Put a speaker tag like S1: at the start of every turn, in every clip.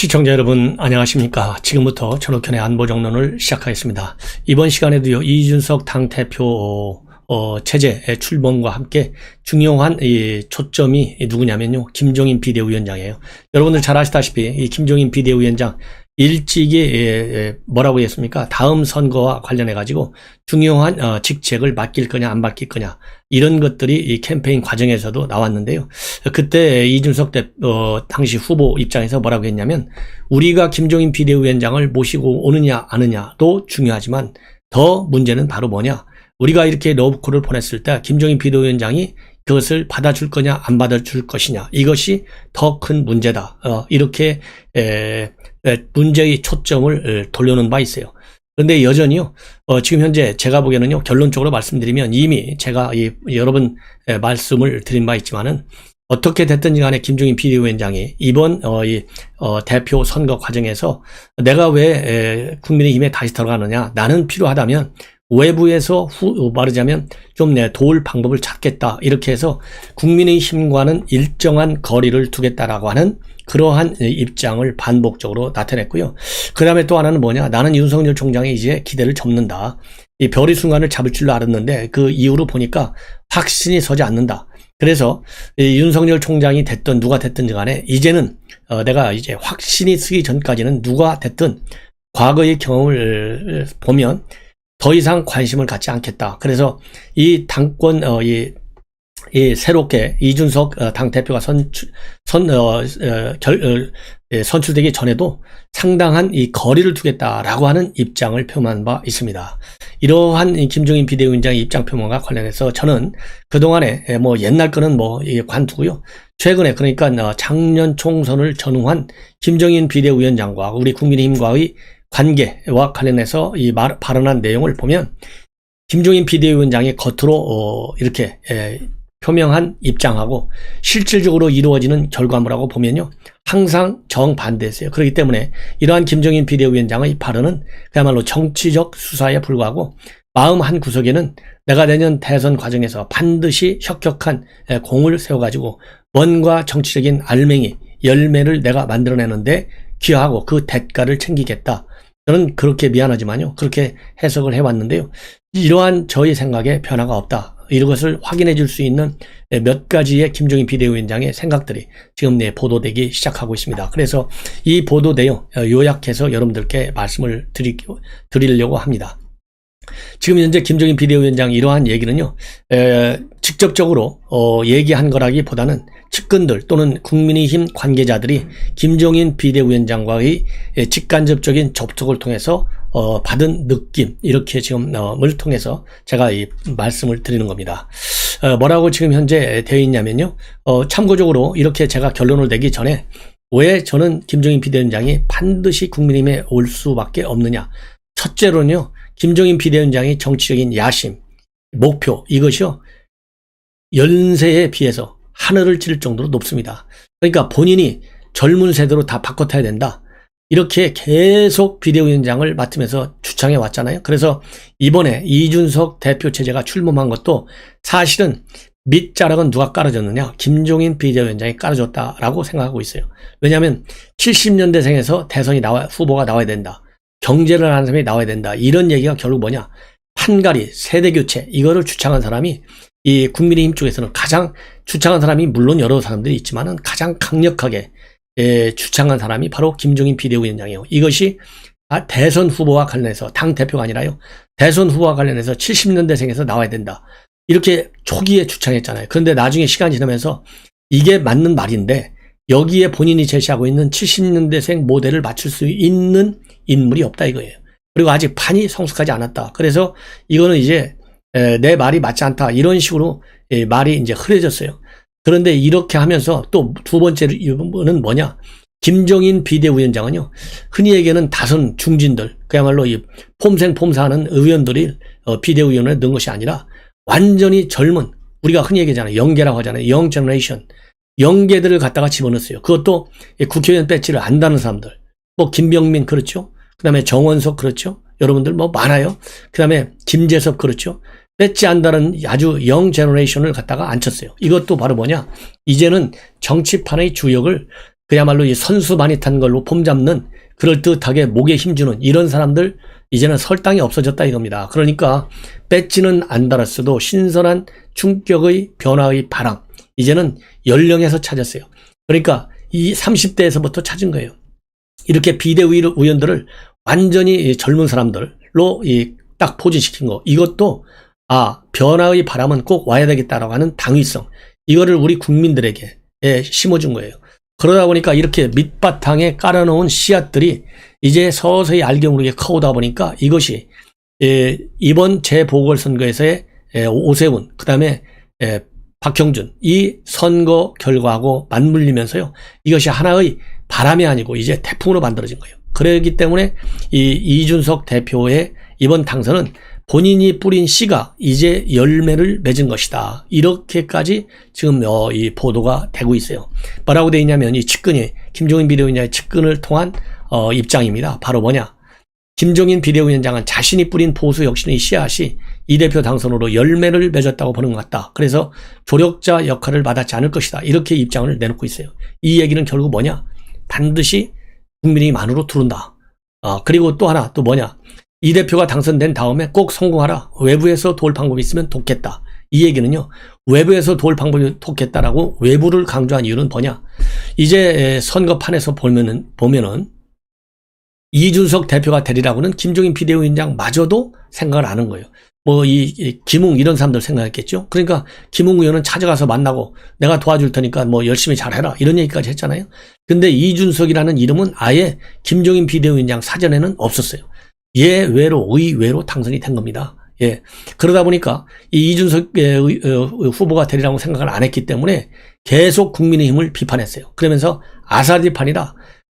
S1: 시청자 여러분 안녕하십니까. 지금부터 전옥현의 안보정론을 시작하겠습니다. 이번 시간에도요 이준석 당대표 체제의 출범과 함께 중요한 이 초점이 누구냐면요 김종인 비대위원장이에요. 여러분들 잘 아시다시피 이 김종인 비대위원장 일찍이 뭐라고 했습니까? 다음 선거와 관련해 가지고 중요한 직책을 맡길 거냐 안 맡길 거냐 이런 것들이 이 캠페인 과정에서도 나왔는데요. 그때 이준석 당시 후보 입장에서 뭐라고 했냐면 우리가 김종인 비대위원장을 모시고 오느냐 안 오느냐도 중요하지만 더 문제는 바로 뭐냐, 우리가 이렇게 러브콜을 보냈을 때 김종인 비대위원장이 그것을 받아줄 거냐 안 받아줄 것이냐, 이것이 더 큰 문제다. 이렇게 문제의 초점을 돌려놓은 바 있어요. 그런데 여전히요 지금 현재 제가 보기에는요 결론적으로 말씀드리면 이미 제가 여러 번 말씀을 드린 바 있지만은 어떻게 됐든지 간에 김종인 비대위원장이 이번 대표 선거 과정에서 내가 왜 국민의힘에 다시 들어가느냐, 나는 필요하다면 외부에서 말하자면 좀 도울 방법을 찾겠다, 이렇게 해서 국민의힘과는 일정한 거리를 두겠다라고 하는 그러한 입장을 반복적으로 나타냈고요. 그 다음에 또 하나는 뭐냐, 나는 윤석열 총장이 이제 기대를 접는다. 이 별의 순간을 잡을 줄로 알았는데 그 이후로 보니까 확신이 서지 않는다. 그래서 이 윤석열 총장이 됐든 누가 됐든 간에 이제는 내가 이제 확신이 쓰기 전까지는 누가 됐든 과거의 경험을 보면 더 이상 관심을 갖지 않겠다. 그래서 이 당권 이 새롭게 이준석 당대표가 선출되기 전에도 상당한 이 거리를 두겠다라고 하는 입장을 표명한 바 있습니다. 이러한 김종인 비대위원장의 입장 표명과 관련해서 저는 그동안에 옛날 거는 관두고요. 최근에 그러니까 작년 총선을 전후한 김종인 비대위원장과 우리 국민의힘과의 관계와 관련해서 이 발언한 내용을 보면 김종인 비대위원장이 겉으로 이렇게 표명한 입장하고 실질적으로 이루어지는 결과물하고 보면요 항상 정반대였어요. 그렇기 때문에 이러한 김종인 비대위원장의 발언은 그야말로 정치적 수사에 불과하고 마음 한 구석에는 내가 내년 대선 과정에서 반드시 혁혁한 공을 세워가지고 뭔가 정치적인 알맹이 열매를 내가 만들어내는데 기여하고 그 대가를 챙기겠다. 저는 그렇게 미안하지만요 그렇게 해석을 해왔는데요, 이러한 저의 생각에 변화가 없다. 이것을 확인해 줄 수 있는 몇 가지의 김종인 비대위원장의 생각들이 지금 보도되기 시작하고 있습니다. 그래서 이 보도 내용 요약해서 여러분들께 말씀을 드리려고 합니다. 지금 현재 김종인 비대위원장 이러한 얘기는요 직접적으로 얘기한 거라기보다는 측근들 또는 국민의힘 관계자들이 김종인 비대위원장과의 직간접적인 접촉을 통해서 받은 느낌, 이렇게 지금을 통해서 제가 이 말씀을 드리는 겁니다. 뭐라고 지금 현재 되어 있냐면요 참고적으로 이렇게 제가 결론을 내기 전에 왜 저는 김종인 비대위원장이 반드시 국민의힘에 올 수밖에 없느냐, 첫째로는요 김종인 비대위원장의 정치적인 야심, 목표, 이것이요 연세에 비해서 하늘을 찌를 정도로 높습니다. 그러니까 본인이 젊은 세대로 다 바꿔타야 된다, 이렇게 계속 비대위원장을 맡으면서 주창해 왔잖아요. 그래서 이번에 이준석 대표 체제가 출범한 것도 사실은 밑자락은 누가 깔아줬느냐, 김종인 비대위원장이 깔아줬다라고 생각하고 있어요. 왜냐하면 70년대생에서 대선이 후보가 나와야 된다, 경제를 하는 사람이 나와야 된다, 이런 얘기가 결국 뭐냐, 판가리, 세대교체, 이거를 주창한 사람이 이 국민의힘 쪽에서는 가장 주창한 사람이 물론 여러 사람들이 있지만은 가장 강력하게 주창한 사람이 바로 김종인 비대위원장이에요. 이것이 대선 후보와 관련해서, 당 대표가 아니라요 대선 후보와 관련해서 70년대생에서 나와야 된다, 이렇게 초기에 주창했잖아요. 그런데 나중에 시간이 지나면서 이게 맞는 말인데 여기에 본인이 제시하고 있는 70년대생 모델을 맞출 수 있는 인물이 없다 이거예요. 그리고 아직 판이 성숙하지 않았다. 그래서 이거는 이제 내 말이 맞지 않다, 이런 식으로 말이 이제 흐려졌어요. 그런데 이렇게 하면서 또 두 번째는 뭐냐, 김종인 비대위원장은요 흔히 얘기하는 다선 중진들, 그야말로 이 폼생폼사하는 의원들이 비대위원회에 넣은 것이 아니라 완전히 젊은, 우리가 흔히 얘기하잖아요, 영계라고 하잖아요, 영 제너레이션, 영계들을 갖다가 집어넣었어요. 그것도 국회의원 배지를 안다는 사람들, 김병민 그렇죠, 그 다음에 정원석 그렇죠, 여러분들 많아요. 그 다음에 김재섭 그렇죠. 뺏지 않다는 아주 영 제너레이션을 갖다가 앉혔어요. 이것도 바로 뭐냐, 이제는 정치판의 주역을 그야말로 이 선수 많이 탄 걸로 폼 잡는 그럴듯하게 목에 힘주는 이런 사람들 이제는 설당이 없어졌다 이겁니다. 그러니까 배지는 안 달았어도 신선한 충격의 변화의 바람 이제는 연령에서 찾았어요. 그러니까 이 30대에서부터 찾은 거예요. 이렇게 비대위원들을 완전히 젊은 사람들로 딱 포진시킨 거. 이것도 변화의 바람은 꼭 와야 되겠다라고 하는 당위성. 이거를 우리 국민들에게 심어준 거예요. 그러다 보니까 이렇게 밑바탕에 깔아놓은 씨앗들이 이제 서서히 알게 모르게 커오다 보니까 이것이 이번 재보궐선거에서의 오세훈, 그 다음에 박형준 이 선거 결과하고 맞물리면서요. 이것이 하나의 바람이 아니고 이제 태풍으로 만들어진 거예요. 그렇기 때문에 이 이준석 대표의 이번 당선은 본인이 뿌린 씨가 이제 열매를 맺은 것이다. 이렇게까지 지금 이 보도가 되고 있어요. 뭐라고 되어 있냐면 이 측근이 김종인 비대위원장의 측근을 통한 입장입니다. 바로 뭐냐? 김종인 비대위원장은 자신이 뿌린 보수 혁신의 씨앗이 이 대표 당선으로 열매를 맺었다고 보는 것 같다. 그래서 조력자 역할을 받았지 않을 것이다. 이렇게 입장을 내놓고 있어요. 이 얘기는 결국 뭐냐? 반드시 국민이 안으로 들어온다. 그리고 또 하나 또 뭐냐? 이 대표가 당선된 다음에 꼭 성공하라. 외부에서 도울 방법이 있으면 돕겠다. 이 얘기는요. 외부에서 도울 방법이 돕겠다라고 외부를 강조한 이유는 뭐냐? 이제 선거판에서 보면은 이준석 대표가 되리라고는 김종인 비대위원장 마저도 생각을 안 한 거예요. 뭐 김웅 이런 사람들 생각했겠죠. 그러니까 김웅 의원은 찾아가서 만나고 내가 도와줄 테니까 뭐 열심히 잘해라 이런 얘기까지 했잖아요. 근데 이준석이라는 이름은 아예 김종인 비대위원장 사전에는 없었어요. 의외로 당선이 된 겁니다. 그러다 보니까 이 이준석 후보가 되리라고 생각을 안 했기 때문에 계속 국민의힘을 비판했어요. 그러면서 아사리판이다.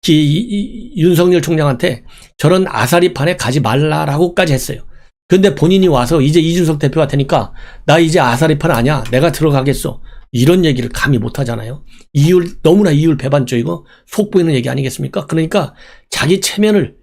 S1: 윤석열 총장한테 저런 아사리판에 가지 말라라고까지 했어요. 근데 본인이 와서 이제 이준석 대표가 되니까 나 이제 아사리판 아니야. 내가 들어가겠어. 이런 얘기를 감히 못하잖아요. 너무나 이율배반적이고 속보이는 얘기 아니겠습니까? 그러니까 자기 체면을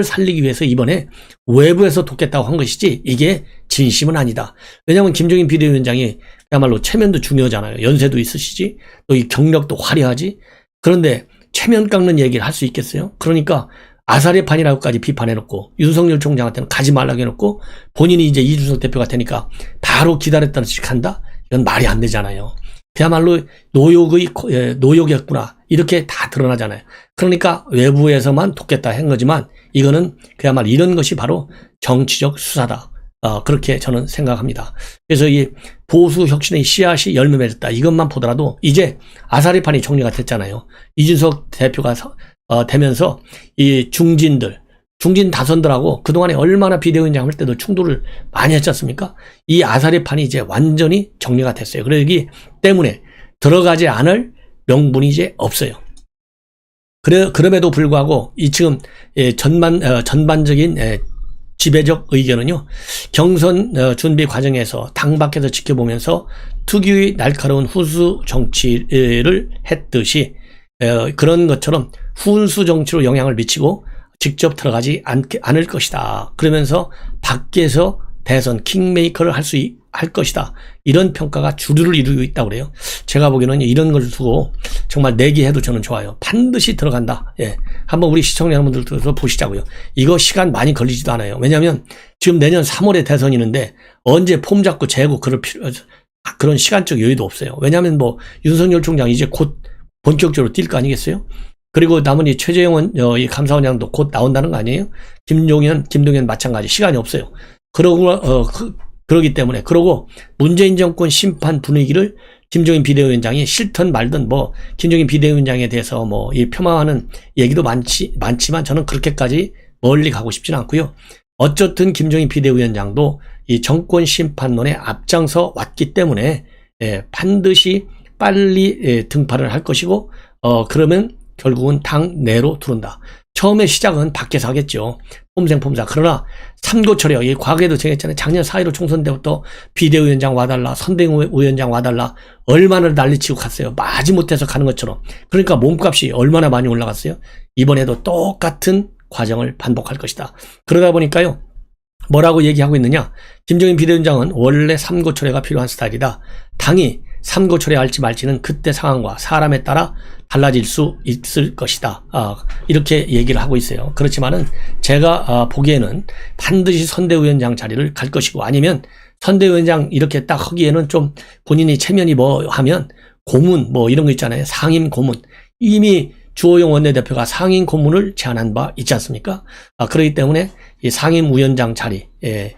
S1: 살리기 위해서 이번에 외부에서 돕겠다고 한 것이지 이게 진심은 아니다. 왜냐하면 김종인 비대위원장이 그야말로 체면도 중요하잖아요. 연세도 있으시지 또 이 경력도 화려하지. 그런데 체면 깎는 얘기를 할 수 있겠어요? 그러니까 아사리판이라고까지 비판해놓고 윤석열 총장한테는 가지 말라고 해놓고 본인이 이제 이준석 대표가 되니까 바로 기다렸다는 식 한다? 이건 말이 안 되잖아요. 그야말로 노욕이었구나. 이렇게 다 드러나잖아요. 그러니까 외부에서만 돕겠다 한 거지만 이거는 그야말로 이런 것이 바로 정치적 수사다. 그렇게 저는 생각합니다. 그래서 이 보수 혁신의 씨앗이 열매 맺었다. 이것만 보더라도 이제 아사리판이 정리가 됐잖아요. 이준석 대표가 되면서 이 중진 다선들하고 그동안에 얼마나 비대위원장 할 때도 충돌을 많이 했지 않습니까? 이 아사리판이 이제 완전히 정리가 됐어요. 그러기 때문에 들어가지 않을 명분이 이제 없어요. 그럼에도 불구하고 이 지금 전반적인 지배적 의견은요. 경선 준비 과정에서 당 밖에서 지켜보면서 특유의 날카로운 훈수 정치를 했듯이 그런 것처럼 훈수 정치로 영향을 미치고 직접 들어가지 않을 것이다. 그러면서 밖에서 대선 킹메이커를 할 것이다. 이런 평가가 주류를 이루고 있다고 그래요. 제가 보기에는 이런 걸 두고 정말 내기해도 저는 좋아요. 반드시 들어간다. 한번 우리 시청자 여러분들도 보시자고요. 이거 시간 많이 걸리지도 않아요. 왜냐하면 지금 내년 3월에 대선이 있는데 언제 폼 잡고 재고 그런 시간적 여유도 없어요. 왜냐하면 뭐 윤석열 총장 이제 곧 본격적으로 뛸 거 아니겠어요? 그리고 남은 이 최재형 이 감사원장도 곧 나온다는 거 아니에요? 김동연 마찬가지 시간이 없어요. 그러기 때문에 그러고 문재인 정권 심판 분위기를 김종인 비대위원장이 싫든 말든 뭐 김종인 비대위원장에 대해서 뭐 이 폄하하는 얘기도 많지만 저는 그렇게까지 멀리 가고 싶지는 않고요. 어쨌든 김종인 비대위원장도 이 정권 심판론에 앞장서 왔기 때문에 반드시 빨리 등판을 할 것이고 그러면 결국은 당 내로 들어온다. 처음에 시작은 밖에서 하겠죠. 폼생폼사. 그러나 삼고철이요. 이 과거에도 제가 했잖아요. 작년 4.15 총선 때부터 비대위원장 와달라, 선대위원장 와달라 얼마나 난리치고 갔어요. 마지못해서 가는 것처럼. 그러니까 몸값이 얼마나 많이 올라갔어요. 이번에도 똑같은 과정을 반복할 것이다. 그러다 보니까요. 뭐라고 얘기하고 있느냐. 김종인 비대위원장은 원래 삼고철회가 필요한 스타일이다. 당이 삼고 철회할지 말지는 그때 상황과 사람에 따라 달라질 수 있을 것이다. 이렇게 얘기를 하고 있어요. 그렇지만은 제가 보기에는 반드시 선대위원장 자리를 갈 것이고, 아니면 선대위원장 이렇게 딱 하기에는 좀 본인이 체면이 뭐 하면 고문 뭐 이런 거 있잖아요. 상임 고문. 이미 주호영 원내대표가 상임 고문을 제안한 바 있지 않습니까? 그렇기 때문에 이 상임 위원장 자리,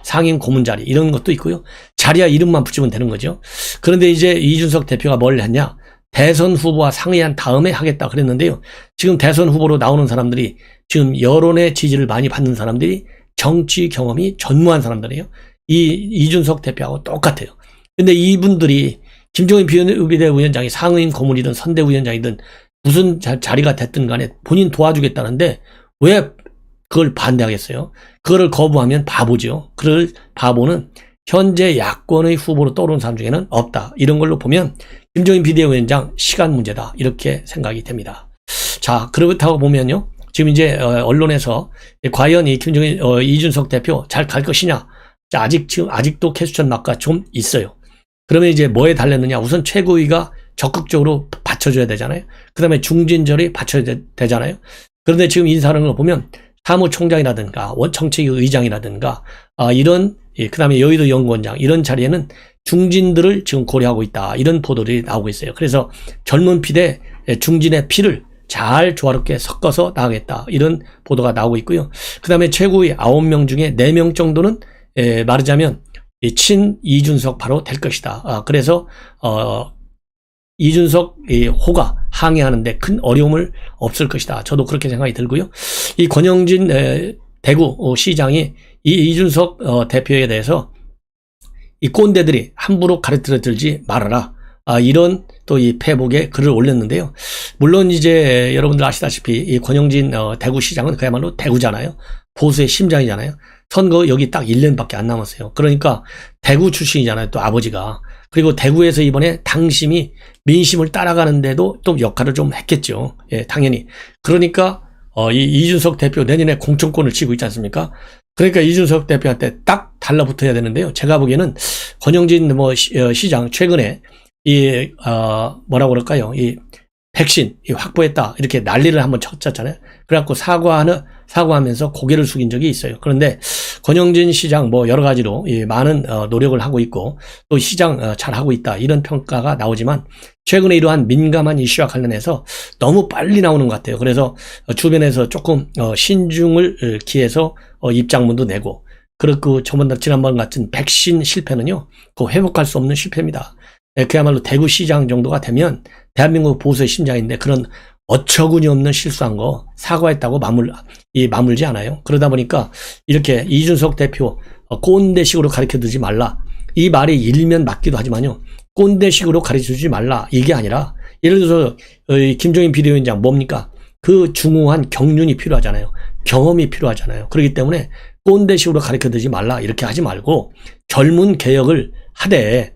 S1: 상임 고문 자리 이런 것도 있고요. 자리와 이름만 붙이면 되는 거죠. 그런데 이제 이준석 대표가 뭘 했냐? 대선 후보와 상의한 다음에 하겠다 그랬는데요. 지금 대선 후보로 나오는 사람들이 지금 여론의 지지를 많이 받는 사람들이 정치 경험이 전무한 사람들이에요. 이준석 대표하고 똑같아요. 근데 이분들이 김종인 비대위원장이 상임 고문이든 선대위원장이든 무슨 자리가 됐든 간에 본인 도와주겠다는데 왜 그걸 반대하겠어요? 그거를 거부하면 바보죠. 그럴 바보는 현재 야권의 후보로 떠오르는 사람 중에는 없다. 이런 걸로 보면 김종인 비대위원장 시간 문제다. 이렇게 생각이 됩니다. 자, 그렇다고 보면요. 지금 이제 언론에서 과연 이 김종인 이준석 대표 잘 갈 것이냐? 자, 아직도 캐스천 마크가 좀 있어요. 그러면 이제 뭐에 달렸느냐? 우선 최고위가 적극적으로 받쳐줘야 되잖아요. 그 다음에 중진절이 받쳐야 되잖아요. 그런데 지금 인사하는 걸 보면 사무총장이라든가 정책위 의장이라든가 이런, 그 다음에 여의도 연구원장 이런 자리에는 중진들을 지금 고려하고 있다. 이런 보도들이 나오고 있어요. 그래서 젊은 피 대 중진의 피를 잘 조화롭게 섞어서 나가겠다. 이런 보도가 나오고 있고요. 그 다음에 최고위 9명 중에 4명 정도는 말하자면 친 이준석 바로 될 것이다. 그래서 이준석 호가 항의하는데 큰 어려움을 없을 것이다. 저도 그렇게 생각이 들고요. 이 권영진 대구 시장이 이 이준석 대표에 대해서 이 꼰대들이 함부로 가르쳐 들지 말아라. 이런 또 이 페이북에 글을 올렸는데요. 물론 이제 여러분들 아시다시피 이 권영진 대구시장은 그야말로 대구잖아요. 보수의 심장이잖아요. 선거 여기 딱 1년밖에 안 남았어요. 그러니까 대구 출신이잖아요. 또 아버지가. 그리고 대구에서 이번에 당심이 민심을 따라가는데도 또 역할을 좀 했겠죠. 예, 당연히. 그러니까 이 이준석 대표 내년에 공천권을 쥐고 있지 않습니까? 그러니까 이준석 대표한테 딱 달라붙어야 되는데요. 제가 보기에는 권영진 시장 최근에 뭐라고 그럴까요? 이 백신 확보했다. 이렇게 난리를 한번 쳤잖아요. 그래갖고 사과하면서 고개를 숙인 적이 있어요. 그런데 권영진 시장 여러 가지로 많은 노력을 하고 있고 또 시장 잘하고 있다. 이런 평가가 나오지만 최근에 이러한 민감한 이슈와 관련해서 너무 빨리 나오는 것 같아요. 그래서 주변에서 조금 신중을 기해서 입장문도 내고, 그리고 지난번 같은 백신 실패는요, 그거 회복할 수 없는 실패입니다. 그야말로 대구시장 정도가 되면 대한민국 보수의 심장인데 그런 어처구니 없는 실수한 거 사과했다고 마물지 않아요. 그러다 보니까 이렇게 이준석 대표 꼰대식으로 가르쳐주지 말라. 이 말이 일면 맞기도 하지만요. 꼰대식으로 가르쳐주지 말라. 이게 아니라 예를 들어서 김종인 비대위원장 뭡니까? 그 중후한 경륜이 필요하잖아요. 경험이 필요하잖아요. 그렇기 때문에 꼰대식으로 가르쳐주지 말라. 이렇게 하지 말고 젊은 개혁을 하되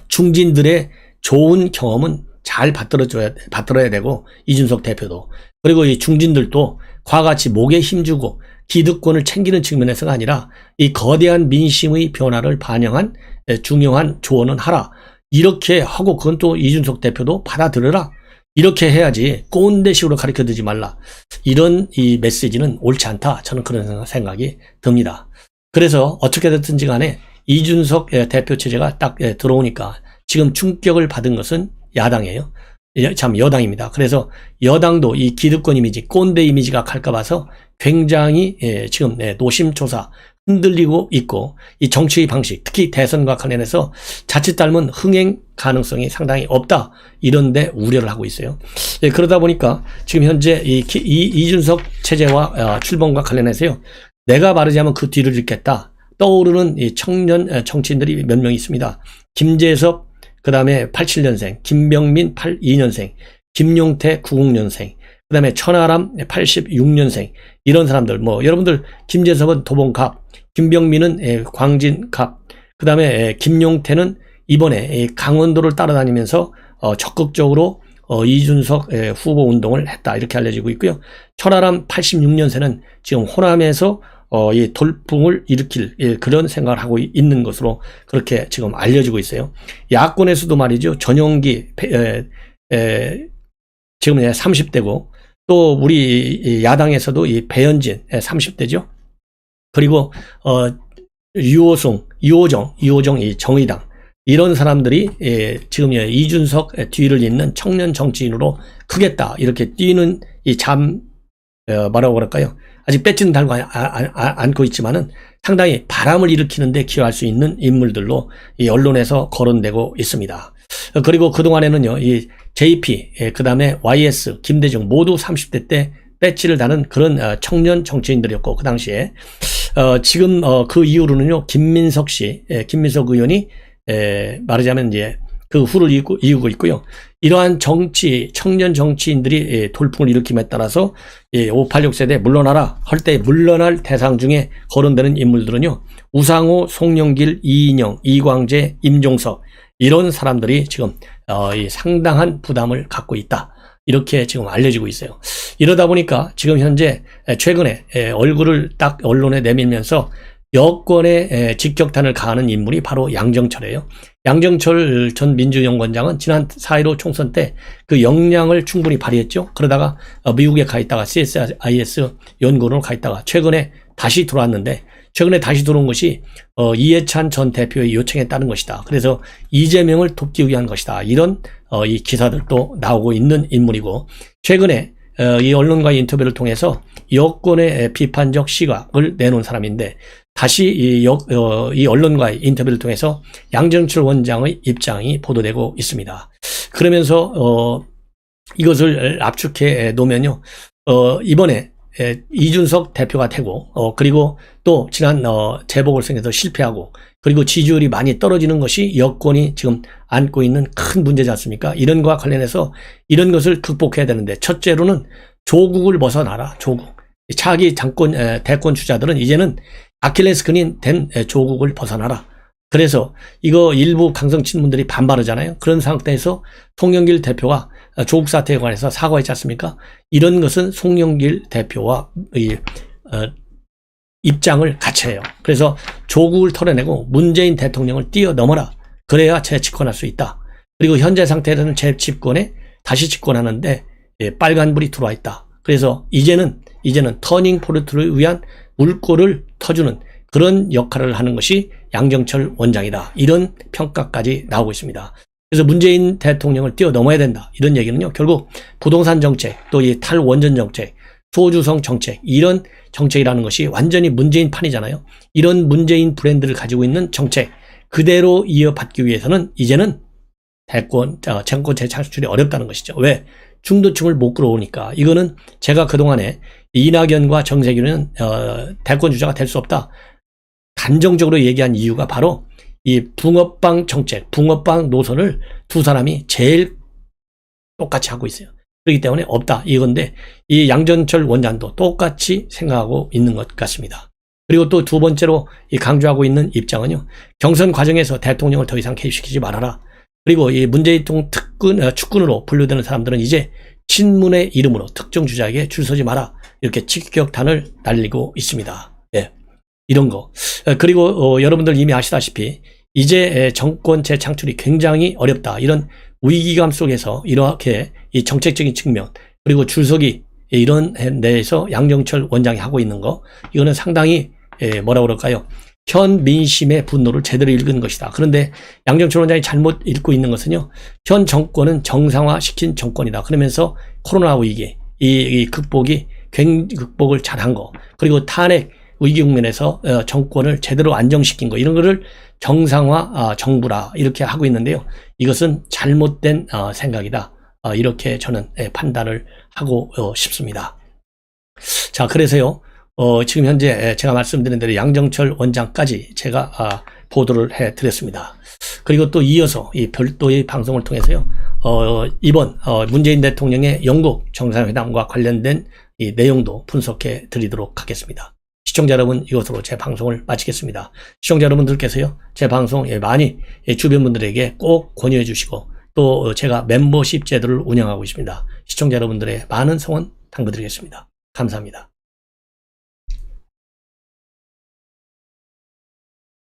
S1: 중진들의 좋은 경험은 잘 받들어야 되고, 이준석 대표도. 그리고 이 중진들도 과같이 목에 힘주고 기득권을 챙기는 측면에서가 아니라 이 거대한 민심의 변화를 반영한 중요한 조언은 하라. 이렇게 하고 그건 또 이준석 대표도 받아들여라. 이렇게 해야지 꼰대식으로 가르쳐주지 말라. 이런 이 메시지는 옳지 않다. 저는 그런 생각이 듭니다. 그래서 어떻게 됐든지 간에 이준석 대표 체제가 딱 들어오니까 지금 충격을 받은 것은 야당이에요. 참 여당입니다. 그래서 여당도 이 기득권 이미지, 꼰대 이미지가 갈까 봐서 굉장히 지금 노심초사 흔들리고 있고, 이 정치의 방식, 특히 대선과 관련해서 자칫 닮은 흥행 가능성이 상당히 없다. 이런데 우려를 하고 있어요. 그러다 보니까 지금 현재 이준석 체제와 출범과 관련해서요, 내가 말하자면 그 뒤를 잇겠다. 떠오르는 이 청년 정치인들이 몇 명 있습니다. 김재섭, 그 다음에 87년생, 김병민 82년생, 김용태 90년생, 그 다음에 천하람 86년생, 이런 사람들, 여러분들, 김재섭은 도봉갑, 김병민은 광진갑, 그 다음에 김용태는 이번에 강원도를 따라다니면서 적극적으로 이준석 후보 운동을 했다. 이렇게 알려지고 있고요. 천하람 86년생은 지금 호남에서 이 돌풍을 일으킬 그런 생각을 하고 있는 것으로 그렇게 지금 알려지고 있어요. 야권에서도 말이죠. 전용기 지금 30대고 또 우리 야당에서도 이 배현진 30대죠. 그리고 유호정 이 정의당 이런 사람들이 지금 이준석 뒤를 잇는 청년 정치인으로 크겠다 이렇게 뛰는 이 뭐라고 그럴까요? 아직 배지는 달고 않고 있지만은 상당히 바람을 일으키는데 기여할 수 있는 인물들로 이 언론에서 거론되고 있습니다. 그리고 그동안에는요, 이 JP, 그 다음에 YS, 김대중 모두 30대 때 배지를 다는 그런 청년 정치인들이었고, 그 당시에, 지금, 그 이후로는요, 김민석 의원이, 말하자면 이제 그 후를 이루고 있고요. 이러한 청년 정치인들이 돌풍을 일으킴에 따라서 586 세대 물러나라 할 때 물러날 대상 중에 거론되는 인물들은요, 우상호, 송영길, 이인영, 이광재, 임종석 이런 사람들이 지금 상당한 부담을 갖고 있다. 이렇게 지금 알려지고 있어요. 이러다 보니까 지금 현재 최근에 얼굴을 딱 언론에 내밀면서 여권에 직격탄을 가하는 인물이 바로 양정철이에요. 양정철 전 민주연구원장은 지난 4.15 총선 때 그 역량을 충분히 발휘했죠. 그러다가 미국에 가 있다가 CSIS 연구원으로 가 있다가 최근에 다시 들어왔는데, 최근에 다시 들어온 것이 이해찬 전 대표의 요청에 따른 것이다. 그래서 이재명을 돕기 위한 것이다. 이런 이 기사들도 나오고 있는 인물이고, 최근에 이 언론과의 인터뷰를 통해서 여권의 비판적 시각을 내놓은 사람인데, 다시 이 언론과의 인터뷰를 통해서 양정철 원장의 입장이 보도되고 있습니다. 그러면서 이것을 압축해 놓으면요, 이번에 이준석 대표가 되고, 그리고 또 지난 재보궐선거에서 실패하고, 그리고 지지율이 많이 떨어지는 것이 여권이 지금 안고 있는 큰 문제지 않습니까? 이런 것과 관련해서 이런 것을 극복해야 되는데, 첫째로는 조국을 벗어나라. 조국. 차기 대권 주자들은 이제는 아킬레스건이 된 조국을 벗어나라. 그래서 이거 일부 강성 친문들이 반발하잖아요. 그런 상태에서 송영길 대표가 조국 사태에 관해서 사과했지 않습니까? 이런 것은 송영길 대표와 입장을 같이 해요. 그래서 조국을 털어내고 문재인 대통령을 뛰어넘어라. 그래야 재집권할 수 있다. 그리고 현재 상태에서는 재집권에 다시 집권하는데 빨간불이 들어와 있다. 그래서 이제는 터닝 포인트를 위한 물꼬를 터주는 그런 역할을 하는 것이 양정철 원장이다. 이런 평가까지 나오고 있습니다. 그래서 문재인 대통령을 뛰어넘어야 된다. 이런 얘기는요, 결국 부동산 정책, 또 이 탈원전 정책, 소주성 정책, 이런 정책이라는 것이 완전히 문재인 판이잖아요. 이런 문재인 브랜드를 가지고 있는 정책 그대로 이어받기 위해서는 이제는 정권 재창출이 어렵다는 것이죠. 왜? 중도층을 못 끌어오니까. 이거는 제가 그동안에 이낙연과 정세균은 대권 주자가 될 수 없다. 단정적으로 얘기한 이유가 바로 이 붕어빵 정책, 붕어빵 노선을 두 사람이 제일 똑같이 하고 있어요. 그렇기 때문에 없다. 이건데 이 양정철 원장도 똑같이 생각하고 있는 것 같습니다. 그리고 또 두 번째로 강조하고 있는 입장은요, 경선 과정에서 대통령을 더 이상 개입시키지 말아라. 그리고 이 문재인 축군으로 분류되는 사람들은 이제 친문의 이름으로 특정 주자에게 줄 서지 마라. 이렇게 직격탄을 날리고 있습니다. 예, 이런 거. 그리고 여러분들 이미 아시다시피 이제 정권 재창출이 굉장히 어렵다. 이런 위기감 속에서 이렇게 이 정책적인 측면, 그리고 줄서기 이런 데에서 양정철 원장이 하고 있는 거, 이거는 상당히 뭐라 그럴까요? 현 민심의 분노를 제대로 읽은 것이다. 그런데 양정철 원장이 잘못 읽고 있는 것은요, 현 정권은 정상화시킨 정권이다. 그러면서 코로나 위기 이 극복을 잘한 거, 그리고 탄핵 위기 국면에서 정권을 제대로 안정시킨 거, 이런 거를 정상화 정부라 이렇게 하고 있는데요, 이것은 잘못된 생각이다. 이렇게 저는 판단을 하고 싶습니다. 자, 그래서요, 지금 현재 제가 말씀드린 대로 양정철 원장까지 제가 보도를 해드렸습니다. 그리고 또 이어서 이 별도의 방송을 통해서요, 이번 문재인 대통령의 영국 정상회담과 관련된 이 내용도 분석해 드리도록 하겠습니다. 시청자 여러분, 이것으로 제 방송을 마치겠습니다. 시청자 여러분들께서요, 제 방송 많이 주변 분들에게 꼭 권유해 주시고, 또 제가 멤버십 제도를 운영하고 있습니다. 시청자 여러분들의 많은 성원 당부드리겠습니다. 감사합니다.